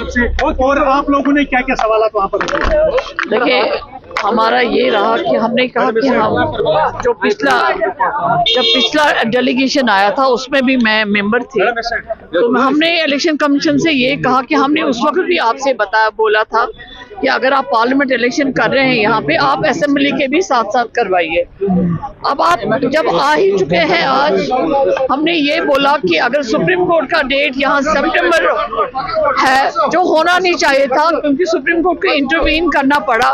तरफ से, और आप लोगों ने क्या क्या सवाल वहाँ पर रखे? देखिए, हमारा ये रहा कि हमने कहा कि हम जब पिछला डेलीगेशन आया था उसमें भी मैं मेंबर थी, तो हमने इलेक्शन कमीशन से ये कहा कि हमने उस वक्त भी आपसे बोला था कि अगर आप पार्लियामेंट इलेक्शन कर रहे हैं यहाँ पे, आप असेंबली के भी साथ साथ करवाइए। अब आप जब आ ही चुके हैं आज, हमने ये बोला कि अगर सुप्रीम कोर्ट का डेट यहाँ सितंबर है, जो होना नहीं चाहिए था क्योंकि सुप्रीम कोर्ट को इंटरवीन करना पड़ा,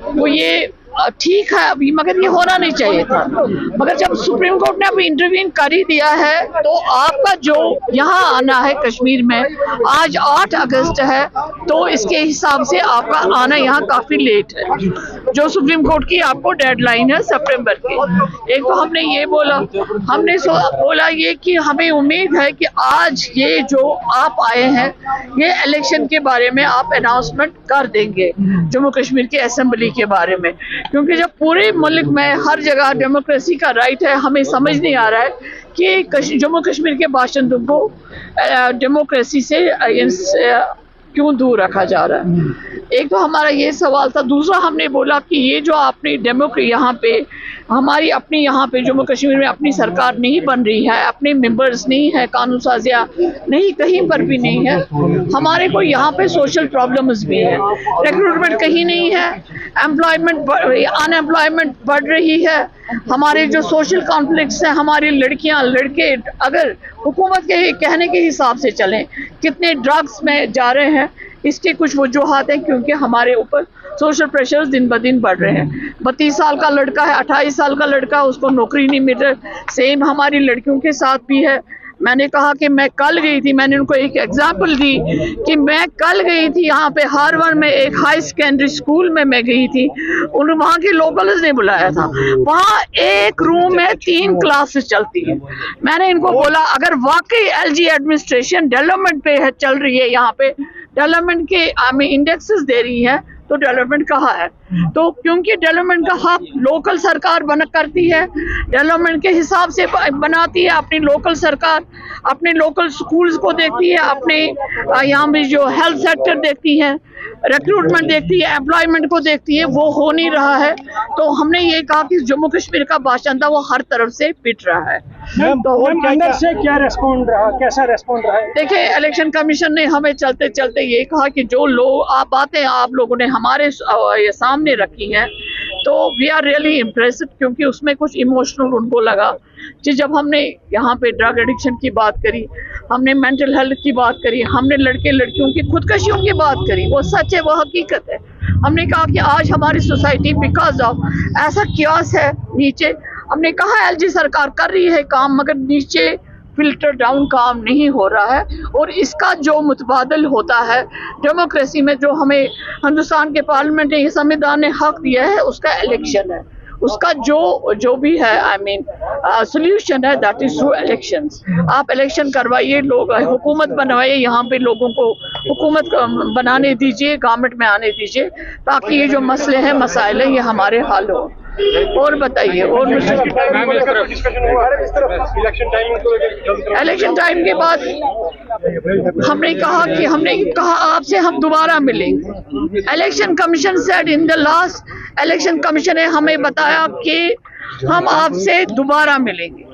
वो ये ठीक है अभी, मगर ये होना नहीं चाहिए था। मगर जब सुप्रीम कोर्ट ने अभी इंटरवीन कर ही दिया है, तो आपका जो यहाँ आना है कश्मीर में, आज 8 अगस्त है, तो इसके हिसाब से आपका आना यहाँ काफी लेट है। जो सुप्रीम कोर्ट की आपको डेडलाइन है सितंबर की। एक तो हमने ये बोला, हमने बोला ये कि हमें उम्मीद है कि आज ये जो आप आए हैं, ये इलेक्शन के बारे में आप अनाउंसमेंट कर देंगे, जम्मू कश्मीर की असेंबली के बारे में, क्योंकि जब पूरे मुल्क में हर जगह डेमोक्रेसी का राइट है, हमें समझ नहीं आ रहा है कि जम्मू कश्मीर के बाशिंदों को डेमोक्रेसी से क्यों दूर रखा जा रहा है। एक तो हमारा ये सवाल था। दूसरा, हमने बोला कि ये जो आपने यहाँ पे हमारी अपनी यहाँ पे जम्मू कश्मीर में अपनी सरकार नहीं बन रही है, अपने मेंबर्स नहीं है, कानून साजिया नहीं, कहीं पर भी नहीं है। हमारे को यहाँ पे सोशल प्रॉब्लम्स भी है, रिक्रूटमेंट कहीं नहीं है, अनएम्प्लॉयमेंट बढ़ रही है, हमारे जो सोशल कॉन्फ्लिक्ट्स हैं, हमारी लड़कियां लड़के अगर हुकूमत के कहने के हिसाब से चलें, कितने ड्रग्स में जा रहे हैं, इसके कुछ वजूहात हैं, क्योंकि हमारे ऊपर सोशल प्रेशर्स दिन ब दिन बढ़ रहे हैं। 32 साल का लड़का है, 28 साल का लड़का, उसको नौकरी नहीं मिल रही। सेम हमारी लड़कियों के साथ भी है। मैंने कहा कि मैं कल गई थी, मैंने उनको एक एग्जाम्पल दी कि मैं कल गई थी यहाँ पे हार्वर्ड में एक हाई सेकेंडरी स्कूल में मैं गई थी, वहाँ के लोकल्स ने बुलाया था। वहाँ एक रूम में 3 क्लासेस चलती है। मैंने इनको बोला अगर वाकई एलजी एडमिनिस्ट्रेशन डेवलपमेंट पे चल रही है, यहाँ पे डेवलपमेंट के हमें इंडेक्सेस दे रही है, तो डेवलपमेंट कहाँ है? तो क्योंकि डेवलपमेंट का हक लोकल सरकार करती है, डेवलपमेंट के हिसाब से बनाती है। अपनी लोकल सरकार अपने लोकल स्कूल्स को देखती है, अपने यहाँ में जो हेल्थ सेक्टर देखती है, रिक्रूटमेंट देखती है, एम्प्लॉयमेंट को देखती है, वो हो नहीं रहा है। तो हमने ये कहा कि जम्मू कश्मीर का बाशिंदा वो हर तरफ से पिट रहा है। तो अंदर से क्या रेस्पॉन्ड रहा, कैसा रेस्पॉन्ड रहा है? देखिए, इलेक्शन कमीशन ने हमें चलते चलते ये कहा कि जो लोग बातें आप लोगों ने हमारे सामने रखी हैं, तो वी आर रियली इम्प्रेसिव, क्योंकि उसमें कुछ इमोशनल उनको लगा कि जब हमने यहाँ पे ड्रग एडिक्शन की बात करी, हमने मेंटल हेल्थ की बात करी, हमने लड़के लड़कियों की खुदकशियों की बात करी, वो सच है, वो हकीकत है। हमने कहा कि आज हमारी सोसाइटी बिकॉज ऑफ ऐसा क्यास है नीचे, हमने कहा एलजी सरकार कर रही है काम, मगर नीचे फिल्टर डाउन काम नहीं हो रहा है। और इसका जो मुतबादल होता है डेमोक्रेसी में, जो हमें हिंदुस्तान के पार्लियामेंट ने, संविधान ने हक दिया है, उसका इलेक्शन है, उसका जो भी है सोल्यूशन है, दैट इज थ्रू इलेक्शंस। आप इलेक्शन करवाइए, लोग हुकूमत बनवाइए, यहाँ पे लोगों को हुकूमत बनाने दीजिए, गवर्नमेंट में आने दीजिए, ताकि ये जो मसले हैं, मसाइल हैं, ये हमारे हल हो। और बताइए, और इलेक्शन टाइम के बाद हमने कहा आपसे हम दोबारा मिलेंगे। Election commission said in the last, election commission ने हमें बताया कि हम आपसे दोबारा मिलेंगे।